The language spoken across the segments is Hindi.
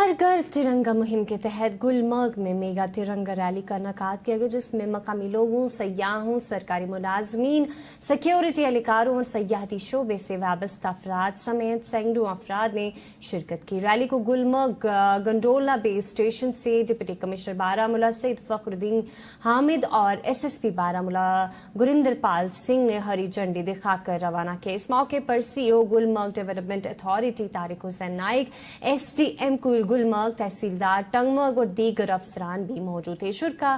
हर घर तिरंगा मुहिम के तहत गुलमर्ग में मेगा तिरंगा रैली का इनेकाद किया गया, जिसमें मकामी लोगों, सयाहों, सरकारी मुलाजमीन, सिक्योरिटी एहलकारों और सयाहती शोबे से वाबस्ता अफराद समेत सैकड़ों अफराद ने शिरकत की। रैली को गुलमर्ग गंडोला बेस स्टेशन से डिप्टी कमिश्नर बारामूला सैयद फखरुद्दीन हामिद और SSP बारामूला गुरिंदर पाल सिंह ने हरी झंडी दिखाकर रवाना किया। इस मौके पर CO Gulmarg development authority Tariq Hussain Naik, SDM Gulmarg, tehsildar Tangmarg और दीगर अफसरान भी मौजूद थे। शुरका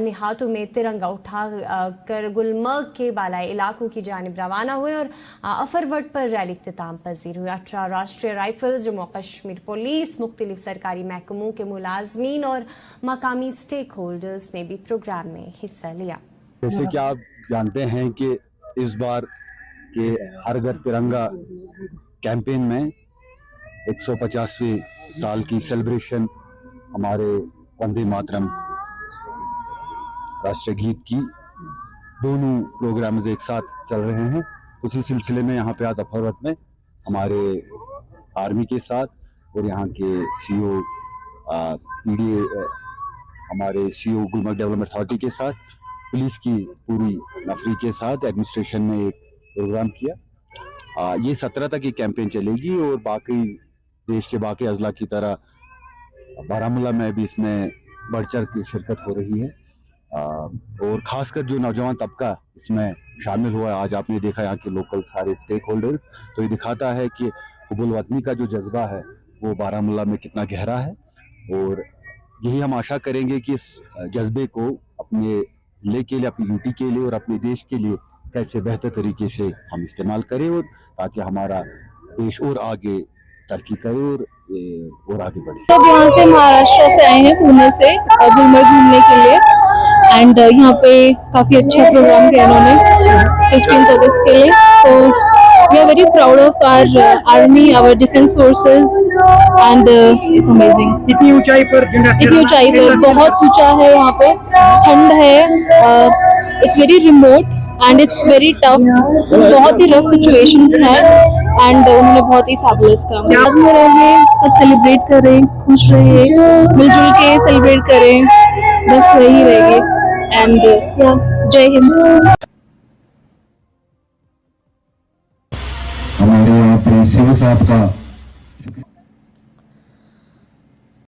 ने हाथों में तिरंगा उठा कर गुलमर्ग के बालाई इलाकों की जानिब रवाना हुए और अफरवट पर रैली इख्तिताम पजीर हुई। 18 राष्ट्रीय राइफल्स, जम्मू कश्मीर पुलिस, मुख्तलिफ सरकारी महकमों के मुलाजमीन और मकामी स्टेक होल्डर्स ने भी प्रोग्राम में हिस्सा लिया। जैसे कि आप जानते हैं कि इस बार के हर घर तिरंगा कैंपेन में 150वें साल की सेलिब्रेशन हमारे वंदे मातरम राष्ट्रीय गीत की दोनों प्रोग्राम्स एक साथ चल रहे हैं। उसी सिलसिले में यहाँ पे आज अफरवट में हमारे आर्मी के साथ और यहाँ के CO PDA हमारे CO गुलमर्ग डेवलपमेंट अथॉरिटी के साथ, पुलिस की पूरी नफरी के साथ एडमिनिस्ट्रेशन ने एक प्रोग्राम किया। ये 17 तक ये कैंपेन चलेगी और बाकी देश के बाकी अजला की तरह बारामूला में भी इसमें बढ़ चढ़ की शिरकत हो रही है और खासकर जो नौजवान तबका इसमें शामिल हुआ है। आज आपने देखा यहाँ के लोकल सारे स्टेक होल्डर्स, तो ये दिखाता है कि हुब्बुल वतनी का जो जज्बा है वो बारामूला में कितना गहरा है और यही हम आशा करेंगे कि इस जज्बे को अपने जिले के लिए, अपनी यूटी के लिए और अपने देश के लिए कैसे बेहतर तरीके से हम इस्तेमाल करें और ताकि हमारा देश और आगे तरक्की करे और आगे बढ़े। लोग यहाँ से महाराष्ट्र से आए हैं, पुणे से गुलमर्ग घूमने के लिए एंड यहाँ पे काफी अच्छा प्रोग्राम किया इन्होंने 15 अगस्त के लिए। तो we are very proud of our army, our defence forces and it's amazing. इतनी ऊंचाई पर बहुत ऊंचा है, यहाँ पे ठंड है, it's very remote and it's very tough, बहुत ही रफ सिचुएशंस हैं एंड उन्होंने बहुत ही फैबुलस काम किया। याद में रहे, सब सेलिब्रेट करें, खुश रहे, मिलजुल के सेलिब्रेट करें, बस वही रहेगी एंड जय हिंद। हमारे यहाँ पे CO साहब का